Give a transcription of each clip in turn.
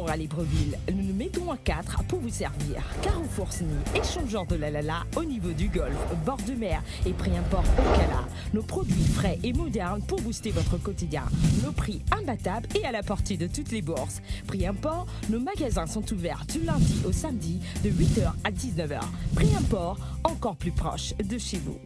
Bonjour à Libreville, nous nous mettons à 4 pour vous servir. Carrefour Sny, échangeur de la Lala au niveau du golfe, bord de mer et prix import au Cala. Nos produits frais et modernes pour booster votre quotidien. Nos prix imbattables et à la portée de toutes les bourses. Prix import, nos magasins sont ouverts du lundi au samedi de 8h à 19h. Prix import, encore plus proche de chez vous.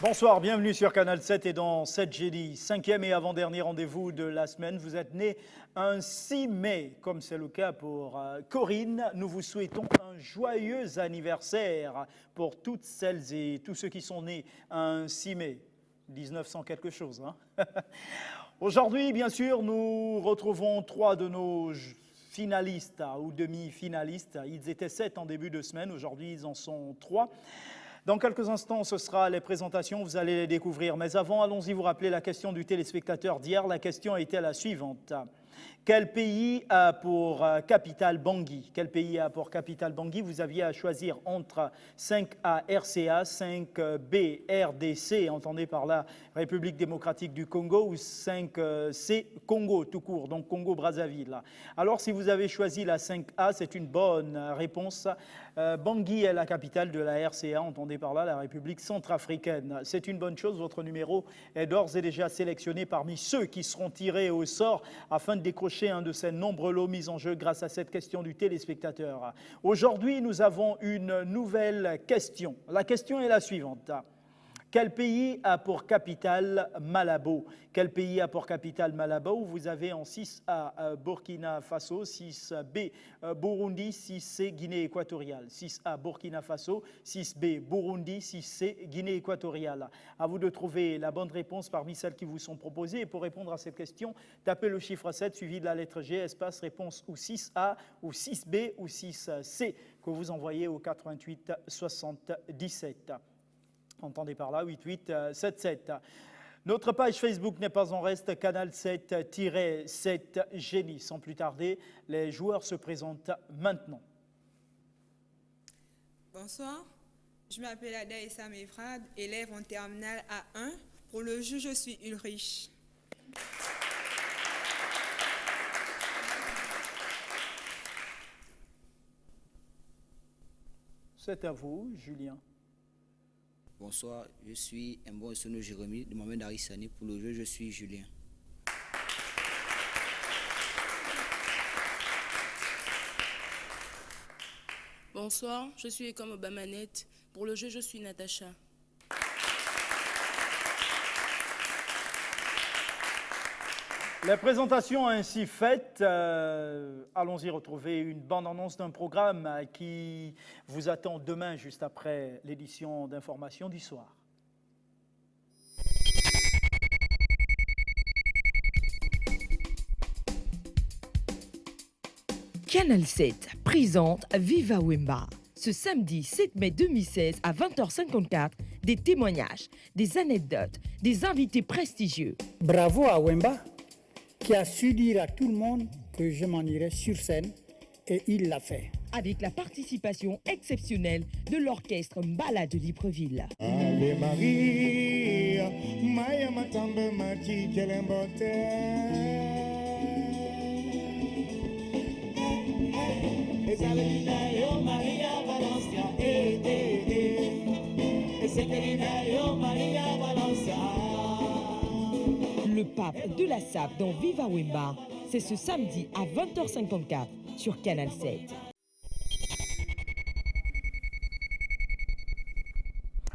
Bonsoir, bienvenue sur Canal 7 et dans 7 jeudi, 5e et avant-dernier rendez-vous de la semaine. Vous êtes né un 6 mai, comme c'est le cas pour Corinne. Nous vous souhaitons un joyeux anniversaire pour toutes celles et tous ceux qui sont nés un 6 mai, 1900 quelque chose. Hein. Aujourd'hui, bien sûr, nous retrouvons 3 de nos finalistes ou demi-finalistes. Ils étaient 7 en début de semaine, aujourd'hui ils en sont 3. Dans quelques instants, ce sera les présentations, vous allez les découvrir. Mais avant, allons-y vous rappeler la question du téléspectateur d'hier. La question était la suivante. Quel pays a pour capitale Bangui? Quel pays a pour capitale Bangui? Vous aviez à choisir entre 5A RCA, 5B RDC, entendez par là République démocratique du Congo, ou 5C Congo tout court, donc Congo-Brazzaville. Alors si vous avez choisi la 5A, c'est une bonne réponse. Bangui est la capitale de la RCA, entendez par là la République centrafricaine. C'est une bonne chose, votre numéro est d'ores et déjà sélectionné parmi ceux qui seront tirés au sort afin de décrocher un de ces nombreux lots mis en jeu grâce à cette question du téléspectateur. Aujourd'hui, nous avons une nouvelle question. La question est la suivante. Quel pays a pour capitale Malabo? Quel pays a pour capitale Malabo? Vous avez en 6A Burkina Faso, 6B Burundi, 6C Guinée équatoriale. 6A Burkina Faso, 6B Burundi, 6C Guinée équatoriale. À vous de trouver la bonne réponse parmi celles qui vous sont proposées. Et pour répondre à cette question, tapez le chiffre 7 suivi de la lettre G, espace réponse ou 6A ou 6B ou 6C que vous envoyez au 88 77. Entendez par là, 8877. Notre page Facebook n'est pas en reste, Canal 7-7 Génie. Sans plus tarder, les joueurs se présentent maintenant. Bonsoir, je m'appelle Adaïssa Mefrad, élève en terminale A1. Pour le jeu, je suis Ulrich. C'est à vous, Julien. Bonsoir, je suis Mbo Sono Jérémy de Mohamed Arissani. Pour le jeu, je suis Julien. Bonsoir, je suis Ekom Obamanette. Pour le jeu, je suis Natacha. Les présentations ainsi faites, allons-y retrouver une bande-annonce d'un programme qui vous attend demain, juste après l'édition d'information du soir. Canal 7 présente Viva Wemba. Ce samedi 7 mai 2016 à 20h54, des témoignages, des anecdotes, des invités prestigieux. Bravo à Wemba, qui a su dire à tout le monde que je m'en irais sur scène, et il l'a fait. Avec la participation exceptionnelle de l'orchestre Mbala de Libreville. Ave Maria, Maya Matambe Machi Kelembote. Esalina yo Maria Valencia, Esekelina yo Maria Valencia. Le pape de la SAP dans Viva Wemba, c'est ce samedi à 20h54 sur Canal 7.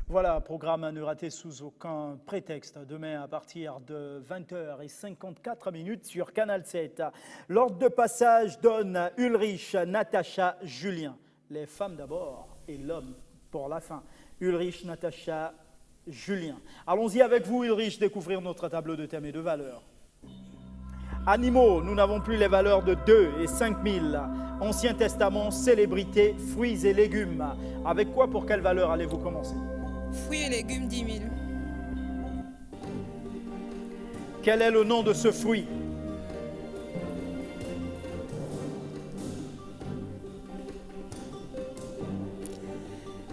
Voilà, programme à ne rater sous aucun prétexte. Demain à partir de 20h54 sur Canal 7. L'ordre de passage donne Ulrich, Natacha, Julien. Les femmes d'abord et l'homme pour la fin. Ulrich, Natacha, Julien. Allons-y avec vous, Ulrich, découvrir notre tableau de thèmes et de valeurs. Animaux, nous n'avons plus les valeurs de 2 et 5 000. Ancien Testament, célébrités, fruits et légumes. Avec quoi, pour quelle valeur allez-vous commencer? Fruits et légumes, 10 000. Quel est le nom de ce fruit?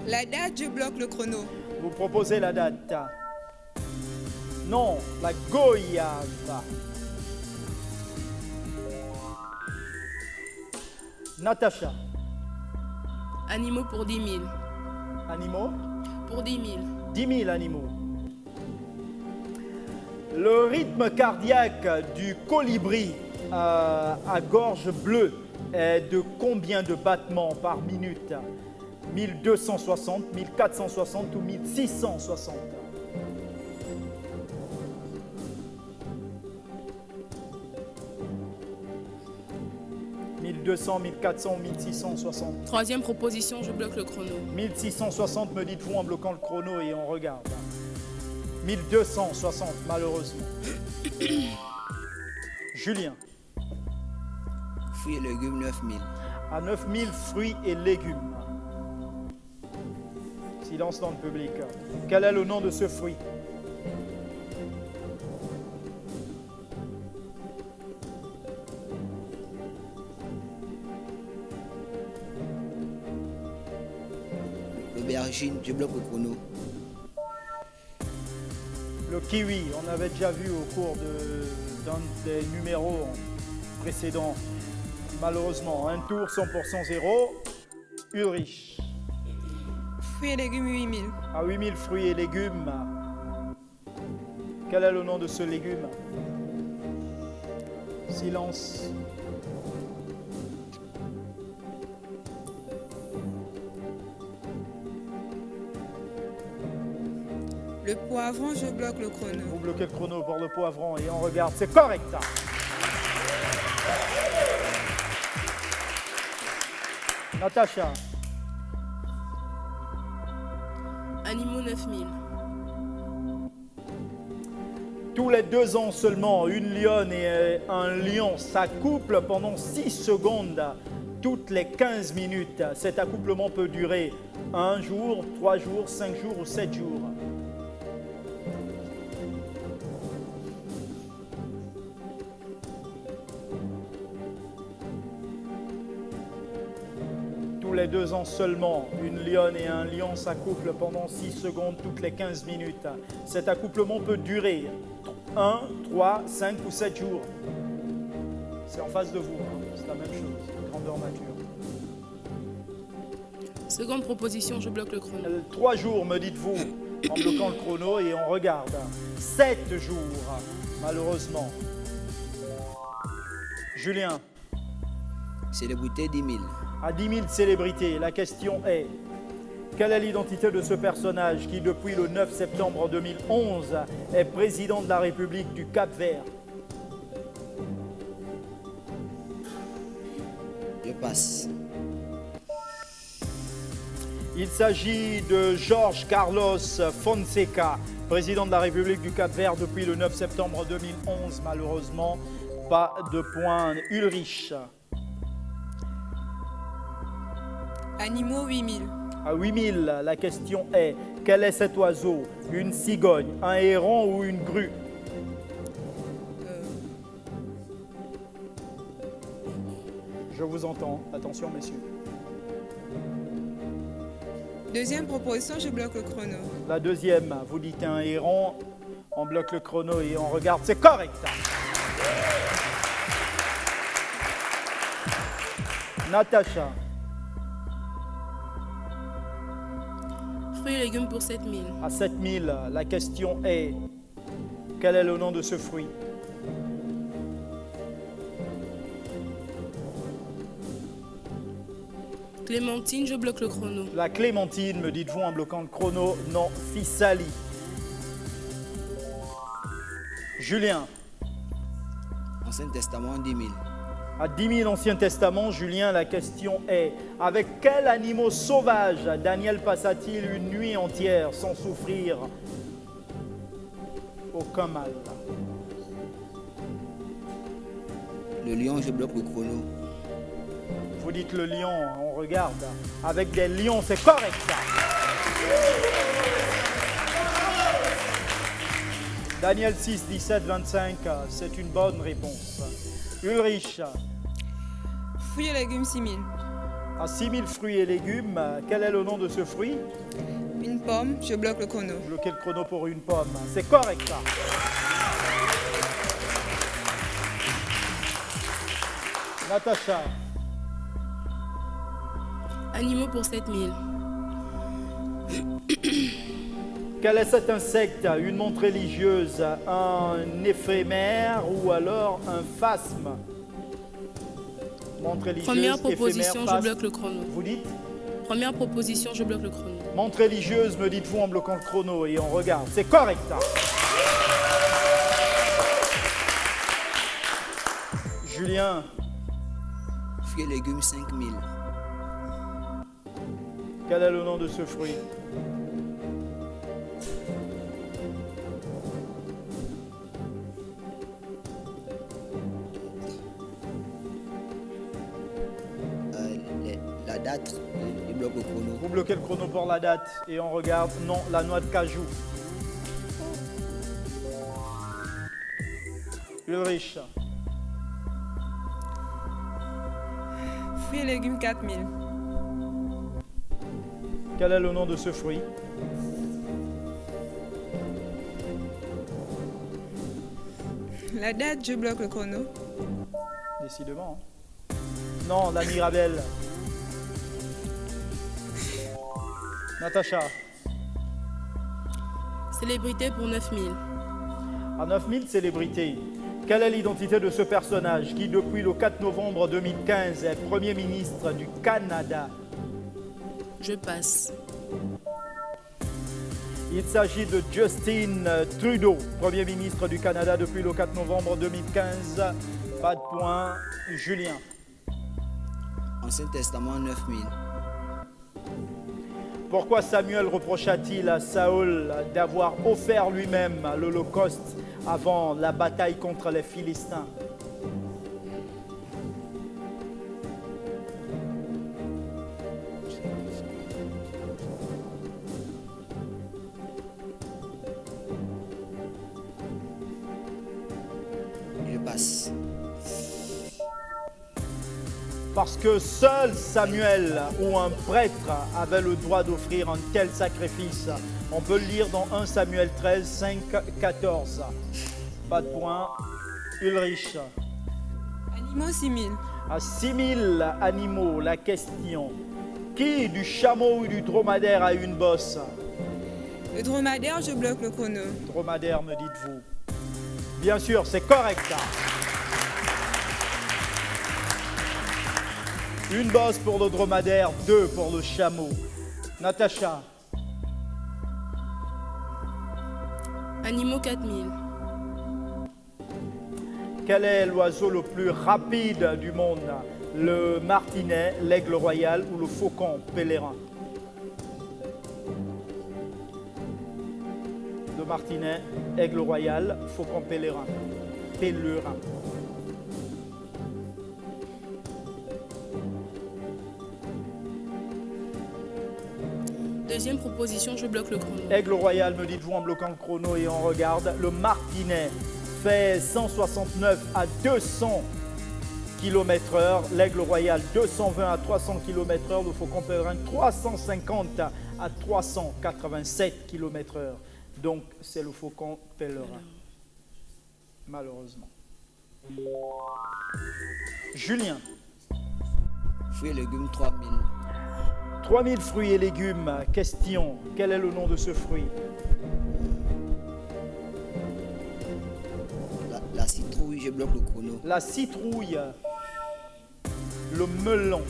La date, je bloque le chrono. Vous proposez la date. Non, la goyave. Natacha. Animaux pour 10 000. Animaux? Pour 10 000. 10 000 animaux. Le rythme cardiaque du colibri à gorge bleue est de combien de battements par minute? 1260, 1460 ou 1660? « 1200, 1400 ou 1660 » Troisième proposition, je bloque le chrono. 1660 me dites-vous en bloquant le chrono et on regarde. 1260 malheureusement. Julien. Fruits et légumes 9000. À 9000 fruits et légumes. Silence dans le public. Quel est le nom de ce fruit? L'aubergine, je bloque le chrono. Le kiwi, on avait déjà vu au cours d'un des numéros précédents. Malheureusement, un tour 100% zéro. Ulrich. Fruits et légumes 8000. À 8000 fruits et légumes. Quel est le nom de ce légume? Silence. Le poivron, je bloque le Vous chrono. bloquez le chrono pour le poivron et on regarde. C'est correct. Natacha. Animaux 9 000. Tous les 2 ans seulement, une lionne et un lion s'accouplent pendant 6 secondes, toutes les 15 minutes. Cet accouplement peut durer 1 jour, 3 jours, 5 jours ou 7 jours. Tous les 2 ans seulement, une lionne et un lion s'accouplent pendant 6 secondes toutes les 15 minutes. Cet accouplement peut durer 1, 3, 5 ou 7 jours. C'est en face de vous, hein. C'est la même chose, grandeur nature. Seconde proposition, je bloque le chrono. 3 jours, me dites-vous, en bloquant le chrono et on regarde. 7 jours, malheureusement. Julien. C'est les bouteilles 10 000. À 10 000 célébrités, la question est, quelle est l'identité de ce personnage qui, depuis le 9 septembre 2011, est président de la République du Cap-Vert? Je passe. Il s'agit de Jorge Carlos Fonseca, président de la République du Cap-Vert depuis le 9 septembre 2011. Malheureusement, pas de point. Ulrich. Animaux 8000. À 8000, la question est, quel est cet oiseau? Une cigogne, un héron ou une grue? Je vous entends. Attention, messieurs. Deuxième proposition, je bloque le chrono. La deuxième, vous dites un héron, on bloque le chrono et on regarde. C'est correct. Natacha. Fruits et légumes pour 7 000. À 7000, la question est, quel est le nom de ce fruit? Clémentine, je bloque le chrono. La clémentine, me dites-vous en bloquant le chrono? Non, Physalie. Julien. Ancien Testament 10 000. À 10 000 Ancien Testament, Julien, la question est, avec quel animal sauvage Daniel passa-t-il une nuit entière sans souffrir aucun mal? Le lion, je bloque le chrono. Vous dites le lion, on regarde. Avec des lions, c'est correct. Daniel 6, 17, 25, c'est une bonne réponse. Ulrich. Fruits et légumes 6000. À 6000 fruits et légumes, quel est le nom de ce fruit? Une pomme, je bloque le chrono. Bloquez le chrono pour une pomme. C'est correct, ça. Natacha. Animaux pour 7000. Quel est cet insecte? Une montre religieuse, un éphémère ou alors un phasme? Montre religieuse, Première proposition, éphémère, je bloque le chrono. Vous dites? Première proposition, je bloque le chrono. Montre religieuse, me dites-vous en bloquant le chrono et on regarde. C'est correct, ça. Julien. Fruits et légumes 5000. Quel est le nom de ce fruit? La date, je bloque le chrono. Vous bloquez le chrono pour la date et on regarde. Non, la noix de cajou. Ulrich. Fruits et légumes 4000. Quel est le nom de ce fruit? La date, je bloque le chrono. Décidément. Hein. Non, la mirabelle. Natacha. Célébrité pour 9000. À 9000 célébrités. Quelle est l'identité de ce personnage qui, depuis le 4 novembre 2015, est Premier ministre du Canada? Je passe. Il s'agit de Justin Trudeau, Premier ministre du Canada depuis le 4 novembre 2015. Pas de point. Julien. Ancien Testament 9000. Pourquoi Samuel reprocha-t-il à Saül d'avoir offert lui-même l'Holocauste avant la bataille contre les Philistins? Je passe. Parce que seul Samuel ou un prêtre avait le droit d'offrir un tel sacrifice. On peut le lire dans 1 Samuel 13, 5, 14. Pas de point. Ulrich. Animaux 6000. À 6000 animaux, la question. Qui du chameau ou du dromadaire a une bosse? Le dromadaire, je bloque le chrono. Dromadaire, me dites-vous. Bien sûr, c'est correct. Une bosse pour le dromadaire, 2 pour le chameau. Natacha. Animaux 4000. Quel est l'oiseau le plus rapide du monde? Le martinet, l'aigle royal ou le faucon pèlerin? Le martinet, aigle royal, faucon pèlerin. Pèlerin. Deuxième proposition, je bloque le chrono. Aigle royal, me dites-vous en bloquant le chrono et on regarde. Le martinet fait 169 à 200 km/h. L'aigle royal, 220 à 300 km/h. Le faucon pèlerin, 350 à 387 km/h. Donc, c'est le faucon pèlerin. Malheureusement. Julien. Fruits et légumes 3000. 3000 fruits et légumes. Question. Quel est le nom de ce fruit? La citrouille, je bloque le chrono. La citrouille. Le melon.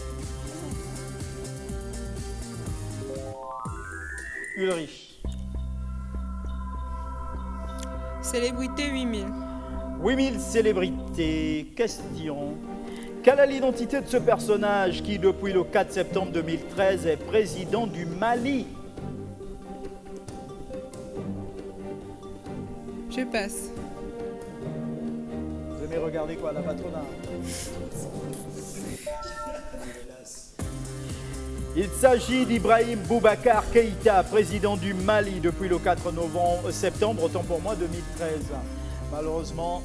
Ulrich. Célébrité 8000. 8000 célébrités. Question. Quelle est l'identité de ce personnage qui, depuis le 4 septembre 2013, est président du Mali? Je passe. Vous aimez regarder quoi, la patronat? Il s'agit d'Ibrahim Boubacar Keïta, président du Mali depuis le 4 septembre, autant pour moi, 2013. Malheureusement,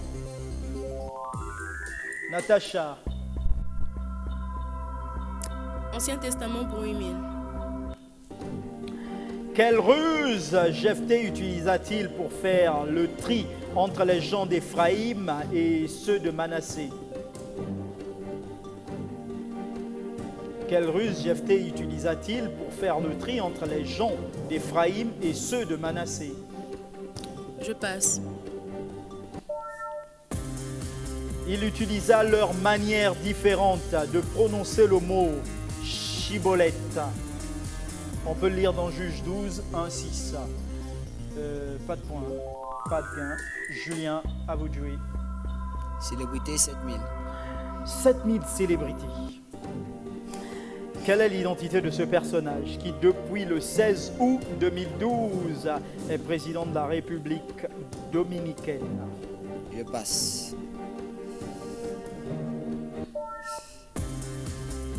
Ancien Testament pour 8 000. Quelle ruse Jephthé utilisa-t-il pour faire le tri entre les gens d'Éphraïm et ceux de Manassé? Quelle ruse Jephthé utilisa-t-il pour faire le tri entre les gens d'Éphraïm et ceux de Manassé? Je passe. Il utilisa leur manière différente de prononcer le mot chibolette. On peut le lire dans Juge 12, 1, 6. Pas de point, pas de gain. Julien, à vous de jouer. Célébrité 7000. 7000 célébrités. Quelle est l'identité de ce personnage qui, depuis le 16 août 2012, est président de la République dominicaine? Je passe.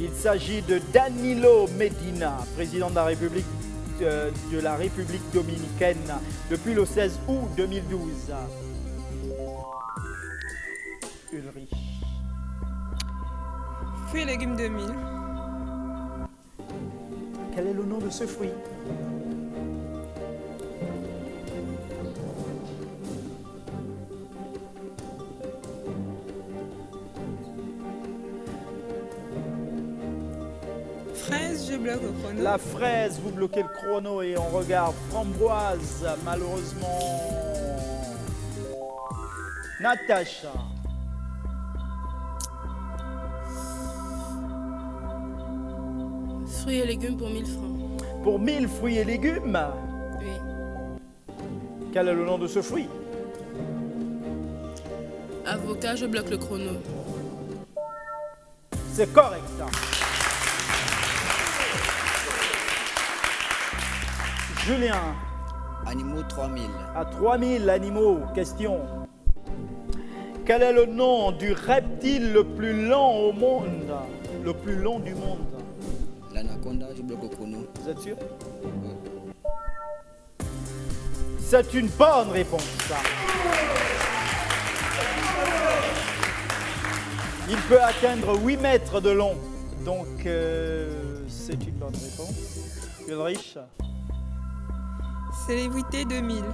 Il s'agit de Danilo Medina, président de la République dominicaine depuis le 16 août 2012. Ulrich. Fruits et légumes 2000. Quel est le nom de ce fruit? Fraise, je bloque au chrono. La fraise, vous bloquez le chrono et on regarde framboise, malheureusement. Natacha. Fruits et légumes pour 1000 francs. Pour 1000 fruits et légumes, Oui. quel est le nom de ce fruit? Avocat, je bloque le chrono. C'est correct. Julien, Animaux 3000. à 3000 animaux, question. Quel est le nom du reptile le plus lent au monde? Le plus long du monde? L'anaconda, je bloque au chrono. Vous êtes sûr? C'est une bonne réponse. Il peut atteindre 8 mètres de long. Donc, c'est une bonne réponse. Ulrich, Célébrité 2000.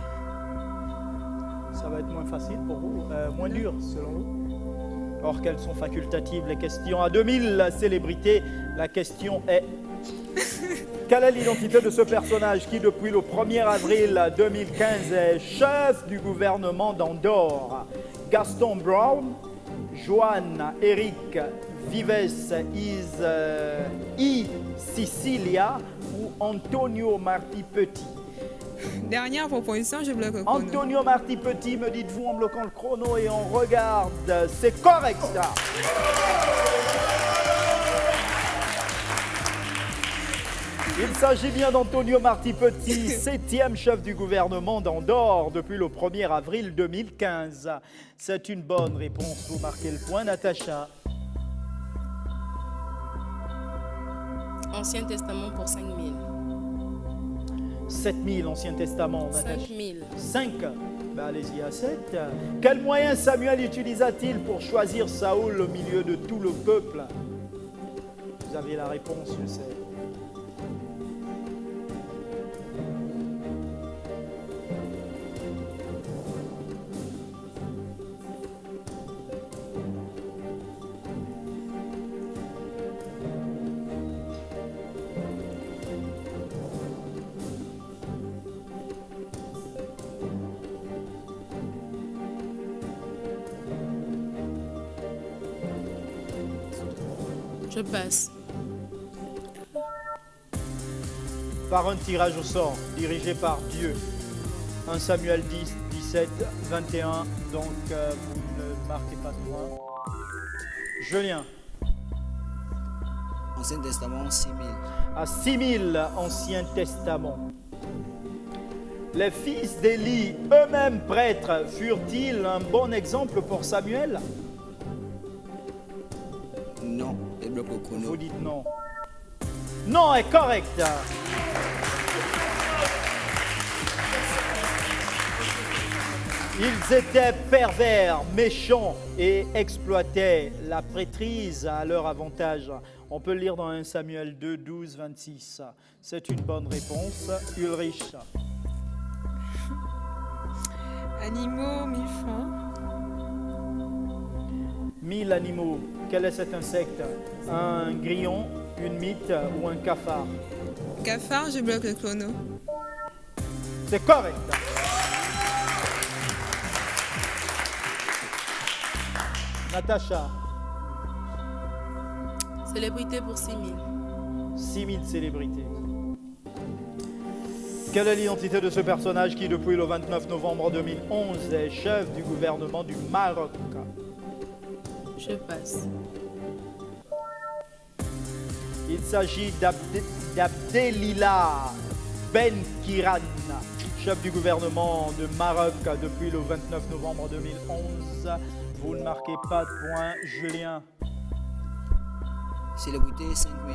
ça va être moins facile pour vous, moins dur selon vous. Or, qu'elles sont facultatives les questions à 2000 célébrités. La question est quelle est l'identité de ce personnage qui, depuis le 1er avril 2015, est chef du gouvernement d'Andorre? Gaston Brown, Joan Eric Vives I Sicilia ou Antonio Marti Petit? Dernière proposition, je bloque au chrono. Antonio Marti Petit, me dites-vous en bloquant le chrono et on regarde. C'est correct ça. Il s'agit bien d'Antonio Marti Petit, 7e chef du gouvernement d'Andorre depuis le 1er avril 2015. C'est une bonne réponse, vous marquez le point, Natacha. Ancien Testament pour 5 000. 7000, Ancien Testament, Natacha. 5 000. 5. Ben allez-y à 7. Quel moyen Samuel utilisa-t-il pour choisir Saoul au milieu de tout le peuple? Vous avez la réponse, je sais. Je passe. Par un tirage au sort dirigé par Dieu. 1 Samuel 10, 17, 21. Donc vous ne marquez pas de point. Julien, Ancien Testament 6000. à 6000 Ancien Testament. Les fils d'Élie, eux-mêmes prêtres, furent-ils un bon exemple pour Samuel? Non, je bloque au chrono. Vous dites non. Non est correct. Ils étaient pervers, méchants et exploitaient la prêtrise à leur avantage. On peut le lire dans 1 Samuel 2, 12, 26. C'est une bonne réponse. Ulrich. Animaux, 1000 francs. 1000 animaux. Quel est cet insecte? Un grillon, une mythe ou un cafard? Cafard, je bloque le chrono. C'est correct. Natacha, Célébrité pour 6 000. 6000 célébrités. Quelle est l'identité de ce personnage qui, depuis le 29 novembre 2011, est chef du gouvernement du Maroc? Je passe. Il s'agit d'Abdelila Ben Kiran, chef du gouvernement de Maroc depuis le 29 novembre 2011. Vous ne marquez pas de points. Julien. Célébrité 5000.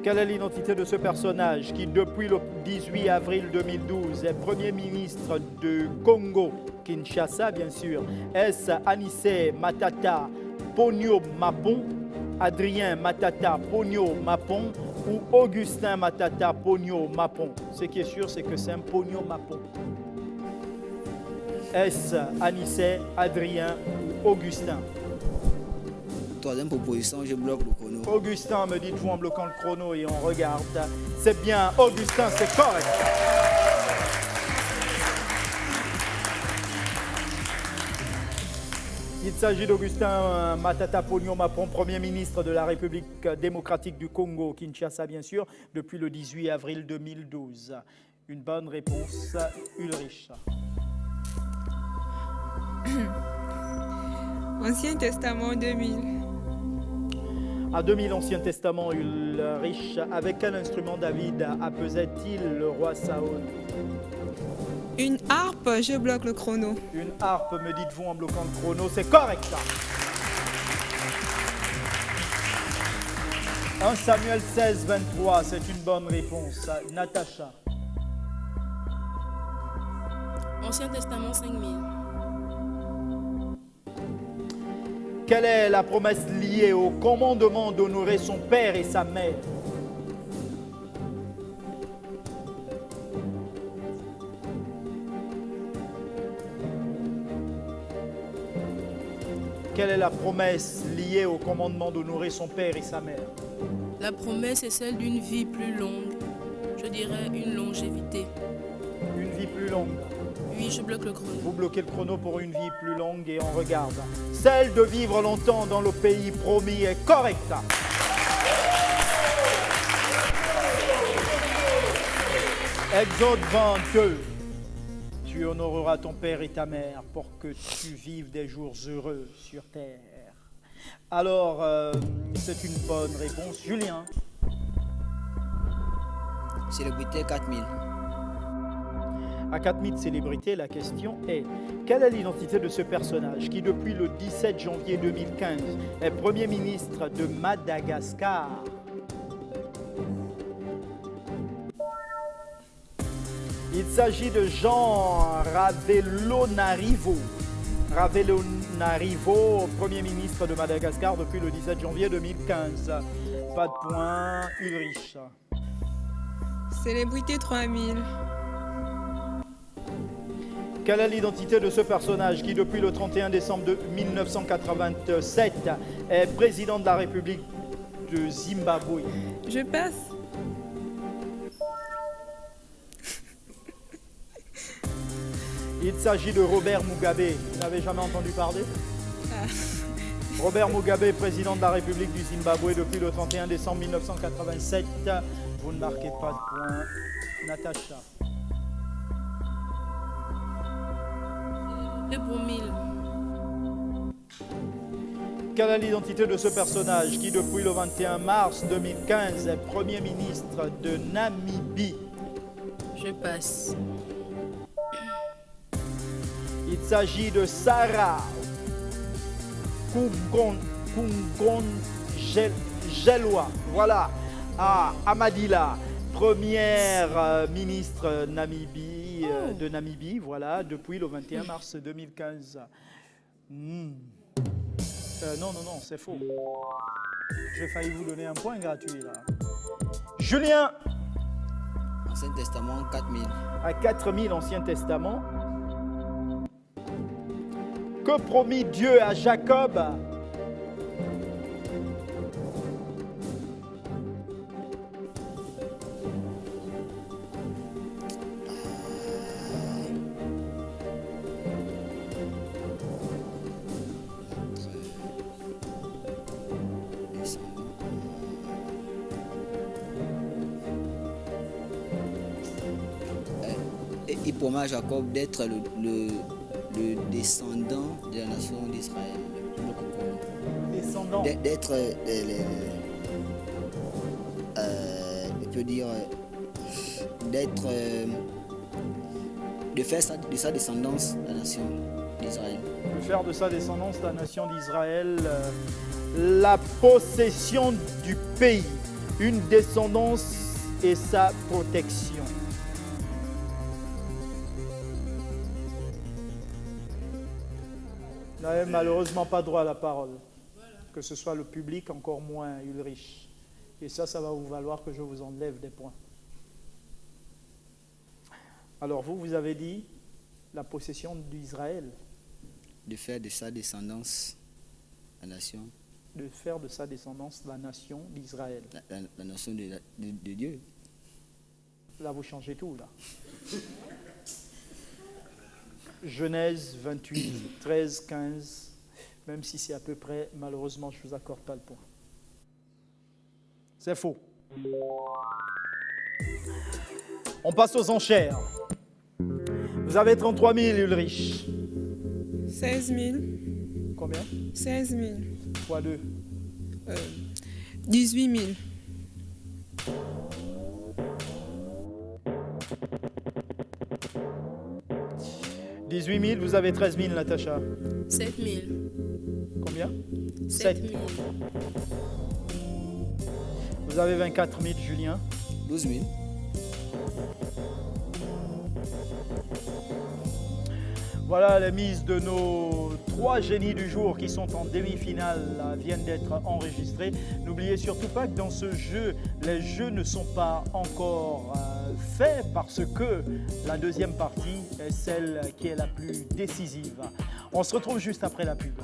Quelle est l'identité de ce personnage qui, depuis le 18 avril 2012, est Premier ministre de Congo, Kinshasa bien sûr? Est-ce Anissé Matata Ponyo Mapon, Adrien Matata Ponyo Mapon ou Augustin Matata Ponyo Mapon? Ce qui est sûr, c'est que c'est un Ponyo Mapon. Est-ce Anissé, Adrien ou Augustin? Troisième proposition, je bloque le chrono. Augustin, me dites-vous en bloquant le chrono et on regarde. C'est bien, Augustin, c'est correct. Il s'agit d'Augustin Matata Ponyo Mapon, Premier ministre de la République démocratique du Congo, Kinshasa bien sûr, depuis le 18 avril 2012. Une bonne réponse, Ulrich. Ancien Testament, 2000. À 2000, Ancien Testament, Ulrich, avec quel instrument David apaisait-il le roi Saül? Une harpe, je bloque le chrono. Une harpe, me dites-vous en bloquant le chrono, c'est correct. 1 Samuel 16, 23, c'est une bonne réponse. Natacha. Ancien Testament 5 000. Quelle est la promesse liée au commandement d'honorer son père et sa mère? Quelle est la promesse liée au commandement d'honorer son père et sa mère? La promesse est celle d'une vie plus longue. Je dirais une longévité. Une vie plus longue. Oui, je bloque le chrono. Vous bloquez le chrono pour une vie plus longue et on regarde. Celle de vivre longtemps dans le pays promis est correcte. Exode 22. Tu honoreras ton père et ta mère pour que tu vives des jours heureux sur terre. Alors, c'est une bonne réponse. Julien. Célébrité 4000. À 4000 célébrités, la question est: quelle est l'identité de ce personnage qui, depuis le 17 janvier 2015, est Premier ministre de Madagascar? Il s'agit de Jean Ravellonarivo. Ravellonarivo, Premier ministre de Madagascar depuis le 17 janvier 2015. Pas de point, Ulrich. Célébrité, 3000. Quelle est l'identité de ce personnage qui, depuis le 31 décembre 1987, est président de la République de Zimbabwe? Je passe. Il s'agit de Robert Mugabe. Vous n'avez jamais entendu parler? Robert Mugabe, président de la République du Zimbabwe depuis le 31 décembre 1987. Vous ne marquez pas de point. Natacha. Et pour 1000. Quelle est l'identité de ce personnage qui, depuis le 21 mars 2015, est Premier ministre de Namibie? Je passe. Il s'agit de Sarah Kungongelwa. Voilà, à Amadila, première ministre de Namibie, voilà, depuis le 21 mars 2015. Non, c'est faux. J'ai failli vous donner un point gratuit là. Julien, Ancien Testament, 4000. à 4000 Ancien Testament. Que promit Dieu à Jacob? Il promet à Jacob d'être le descendant de la nation d'Israël. Descendant. D'être, je peux dire, d'être, de faire de sa descendance la nation d'Israël. De faire de sa descendance la nation d'Israël, la possession du pays, une descendance et sa protection. Vous n'avez malheureusement pas droit à la parole, que ce soit le public, encore moins Ulrich. Et ça va vous valoir que je vous enlève des points. Alors vous avez dit la possession d'Israël. De faire de sa descendance la nation. De faire de sa descendance la nation d'Israël. La nation de Dieu. Là, vous changez tout, là. Genèse 28, 13, 15, même si c'est à peu près, malheureusement, je ne vous accorde pas le point. C'est faux. On passe aux enchères. Vous avez 33 000, Ulrich. 16 000. Combien? 16 000. Fois 2. 18 000. « 18 000, vous avez 13 000, Natacha. 7 000. Combien? 7 000. Vous avez 24 000, Julien. 12 000. Voilà, les mises de nos 3 génies du jour qui sont en demi-finale viennent d'être enregistrées. N'oubliez surtout pas que dans ce jeu, les jeux ne sont pas encore faits parce que la deuxième partie est celle qui est la plus décisive. On se retrouve juste après la pub.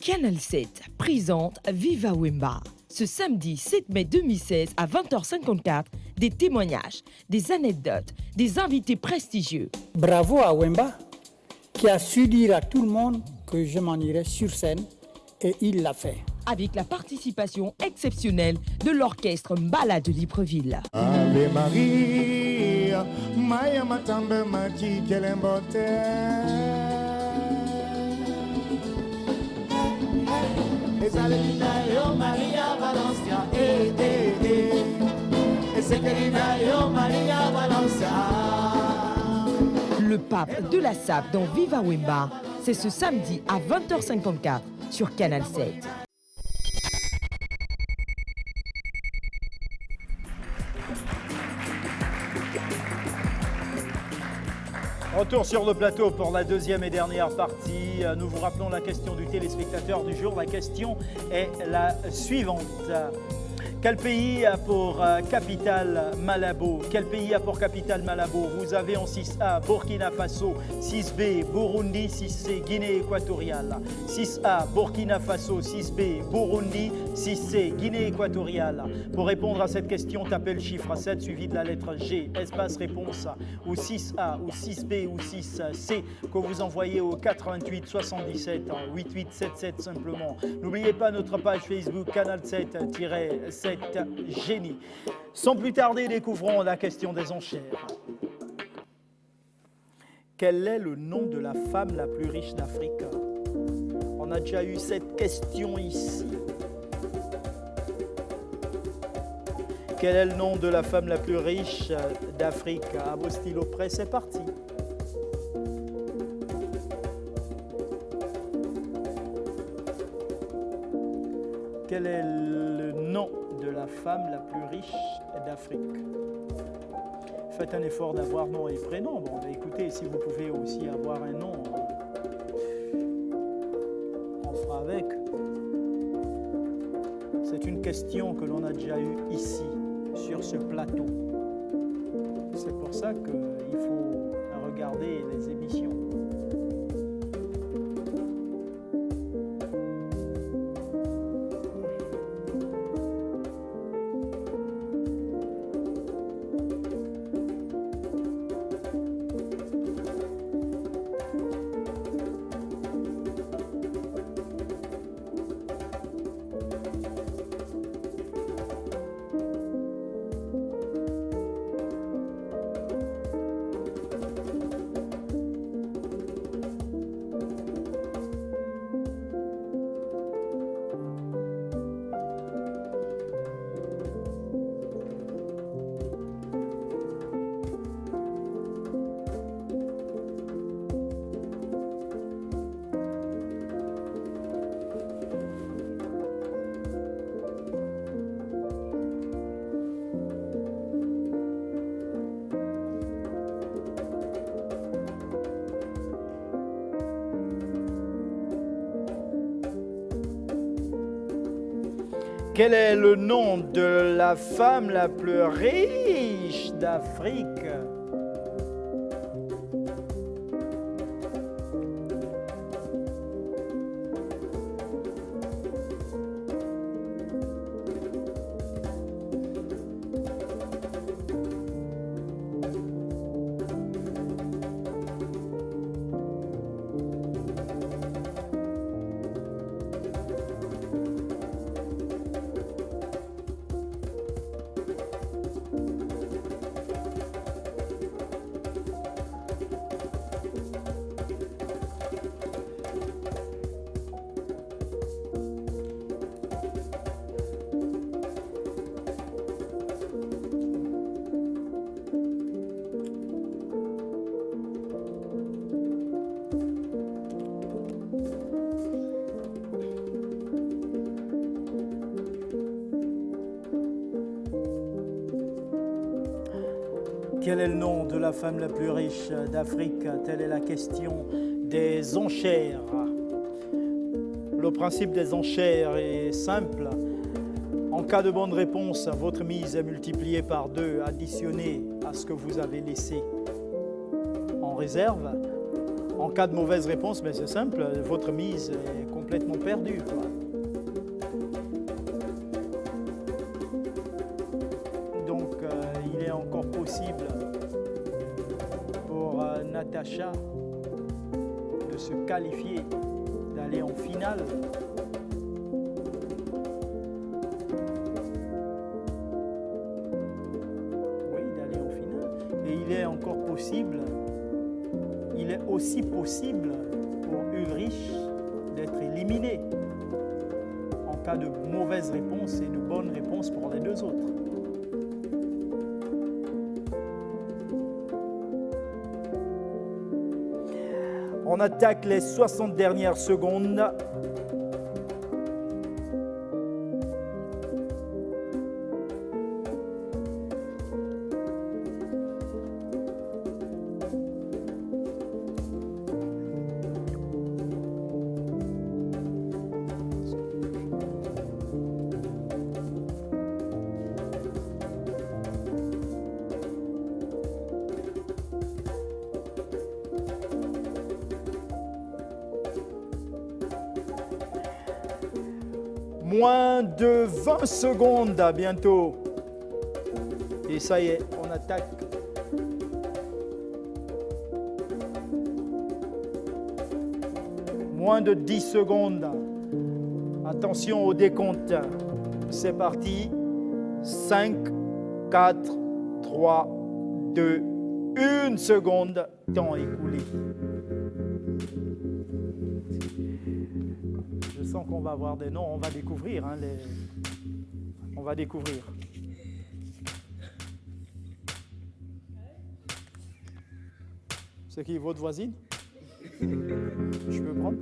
Canal 7 présente Viva Wemba. Ce samedi 7 mai 2016 à 20h54, des témoignages, des anecdotes, des invités prestigieux. Bravo à Wemba qui a su dire à tout le monde que je m'en irais sur scène et il l'a fait. Avec la participation exceptionnelle de l'orchestre Mbala de Libreville. Ave Maria, Maya Matambe Maki Kelembote. Esalina yo Maria Valencia, Esekelina yo Maria Valencia. Le pape de la SAP dans Viva Wemba, c'est ce samedi à 20h54 sur Canal 7. Retour sur le plateau pour la deuxième et dernière partie. Nous vous rappelons la question du téléspectateur du jour. La question est la suivante. Quel pays a pour capitale Malabo? Quel pays a pour capitale Malabo? Vous avez en 6A Burkina Faso, 6B Burundi, 6C Guinée équatoriale. 6A Burkina Faso, 6B Burundi, 6C Guinée équatoriale. Pour répondre à cette question, tapez le chiffre 7 suivi de la lettre G, espace réponse ou 6A ou 6B ou 6C que vous envoyez au 88 77 8877 simplement. N'oubliez pas notre page Facebook Canal 7-7 Génie. Sans plus tarder, découvrons la question des enchères. Quel est le nom de la femme la plus riche d'Afrique? On a déjà eu cette question ici. Quel est le nom de la femme la plus riche d'Afrique? À vos stylos près, c'est parti. Quel est le nom de la femme la plus riche d'Afrique? Faites un effort d'avoir nom et prénom. Bon, ben, écoutez, si vous pouvez aussi avoir un nom, on fera avec. C'est une question que l'on a déjà eue ici, sur ce plateau. C'est pour ça qu'il faut regarder les émissions. Quel est le nom de la femme la plus riche d'Afrique? Quel est le nom de la femme la plus riche d'Afrique? Telle est la question des enchères. Le principe des enchères est simple. En cas de bonne réponse, votre mise est multipliée par 2, additionnée à ce que vous avez laissé en réserve. En cas de mauvaise réponse, mais c'est simple, votre mise est complètement perdue, quoi. Donc, il est encore possible pour Natacha de se qualifier, d'aller en finale. Oui, d'aller en finale. Et il est encore possible, il est aussi possible pour Ulrich d'être éliminé en cas de mauvaise réponse et de bonne réponse pour les deux autres. On attaque les 60 dernières secondes. Moins de 20 secondes, à bientôt. Et ça y est, on attaque. Moins de 10 secondes. Attention au décompte. C'est parti. 5, 4, 3, 2, 1 seconde. Temps écoulé. Je sens qu'on va avoir des noms, on va découvrir. Hein, on va découvrir. C'est qui, votre voisine? Je peux prendre?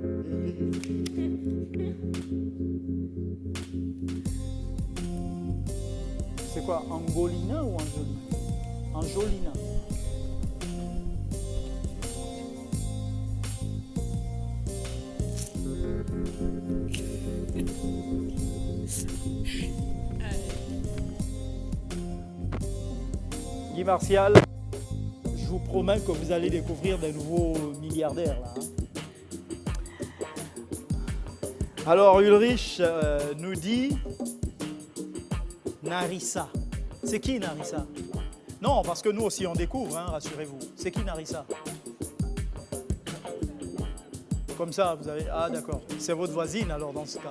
C'est quoi, Angolina ou Angelina? Anjolina. Guy Martial, je vous promets que vous allez découvrir des nouveaux milliardaires là. Alors Ulrich nous dit Narissa. C'est qui Narissa? Non, parce que nous aussi on découvre, hein, rassurez-vous. C'est qui Narissa? Comme ça, vous avez... Ah d'accord, c'est votre voisine alors dans ce cas.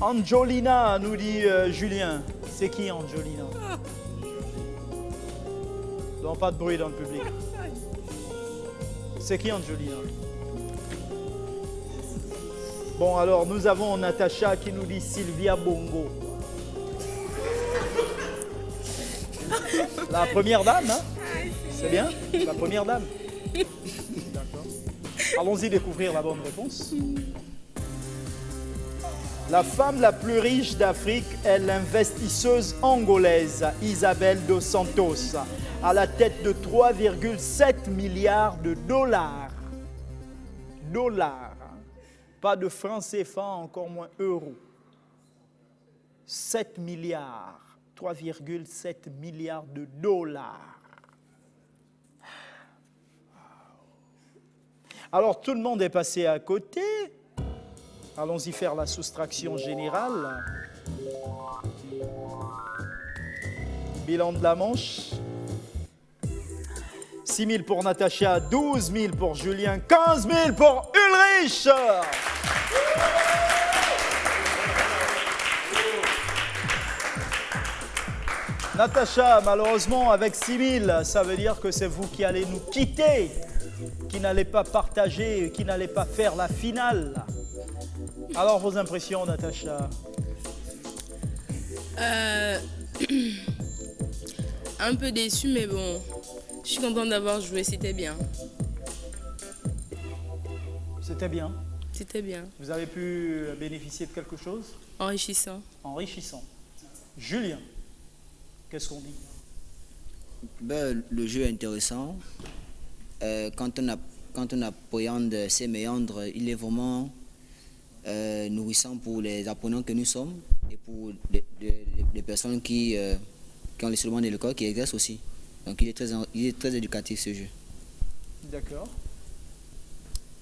Anjolina nous dit Julien. C'est qui Anjolina? Non, pas de bruit dans le public. C'est qui Anjolina? Bon, alors, nous avons Natacha qui nous dit Sylvia Bongo. La première dame, hein? C'est bien? La première dame. D'accord. Allons-y découvrir la bonne réponse. La femme la plus riche d'Afrique est l'investisseuse angolaise Isabelle dos Santos, à la tête de 3,7 milliards de dollars. Dollars. Pas de francs CFA, encore moins euros. 7 milliards. 3,7 milliards de dollars. Alors tout le monde est passé à côté. Allons-y faire la soustraction générale. Bilan de la manche. 6 000 pour Natacha, 12 000 pour Julien, 15 000 pour Ulrich. Natacha, malheureusement, avec 6 000, ça veut dire que c'est vous qui allez nous quitter, qui n'allez pas partager, qui n'allez pas faire la finale. Alors, vos impressions, Natacha? Un peu déçu, mais bon, je suis contente d'avoir joué, c'était bien. C'était bien. C'était bien. Vous avez pu bénéficier de quelque chose? Enrichissant. Enrichissant. Julien, qu'est-ce qu'on dit? Ben, le jeu est intéressant. Quand on appréhende ces méandres, il est vraiment nourrissant pour les apprenants que nous sommes et pour les personnes qui ont les seulement de l'école, qui exercent aussi. Donc il est très éducatif ce jeu. D'accord.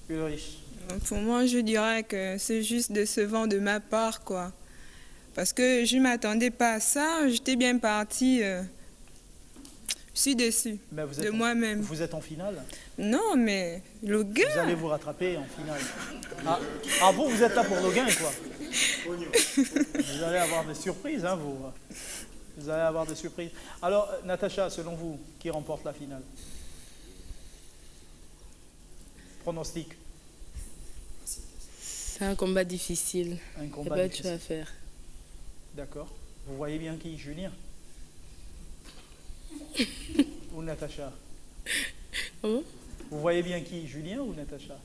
Ulrich. Pour moi, je dirais que c'est juste décevant de ma part, quoi. Parce que je ne m'attendais pas à ça, j'étais bien partie. Je suis déçue de moi-même. Vous êtes en finale? Non, mais le gars... Vous allez vous rattraper en finale. Ah vous êtes là pour le gain, quoi. Vous allez avoir des surprises, hein, vous. Vous allez avoir des surprises. Alors, Natacha, selon vous, qui remporte la finale? Pronostic. C'est un combat difficile. Un combat pas difficile. de choix à faire. D'accord. Vous voyez bien qui? Julien? Ou Natacha? Comment? Vous voyez bien qui? Julien ou Natacha?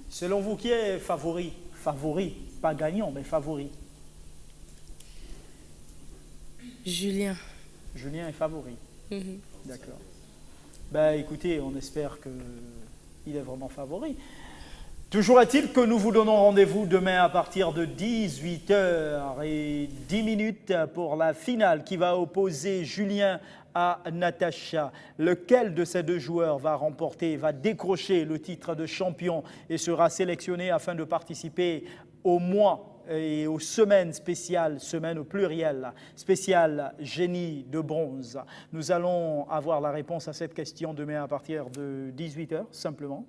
Selon vous, qui est favori? Favori, pas gagnant, mais favori. Julien. Julien est favori. Mhm. D'accord. Ben écoutez, on espère qu'il est vraiment favori. Toujours est-il que nous vous donnons rendez-vous demain à partir de 18h10 pour la finale qui va opposer Julien à Natacha. Lequel de ces deux joueurs va remporter, va décrocher le titre de champion et sera sélectionné afin de participer au mois et aux semaines spéciales, semaines au pluriel, spéciales génie de bronze. Nous allons avoir la réponse à cette question demain à partir de 18h, simplement.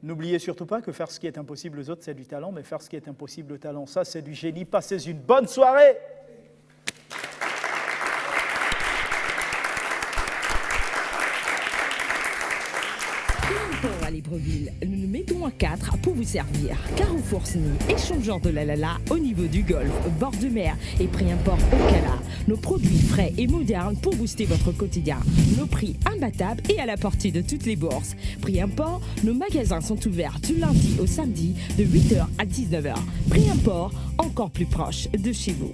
N'oubliez surtout pas que faire ce qui est impossible aux autres, c'est du talent, mais faire ce qui est impossible au talent, ça, c'est du génie. Passez une bonne soirée! À Libreville, nous nous mettons à 4 pour vous servir. Carrefour Sny, échangeur de la Lala au niveau du golfe, bord de mer et prix import au Cala. Nos produits frais et modernes pour booster votre quotidien. Nos prix imbattables et à la portée de toutes les bourses. Prix import, nos magasins sont ouverts du lundi au samedi de 8h à 19h. Prix import, encore plus proche de chez vous.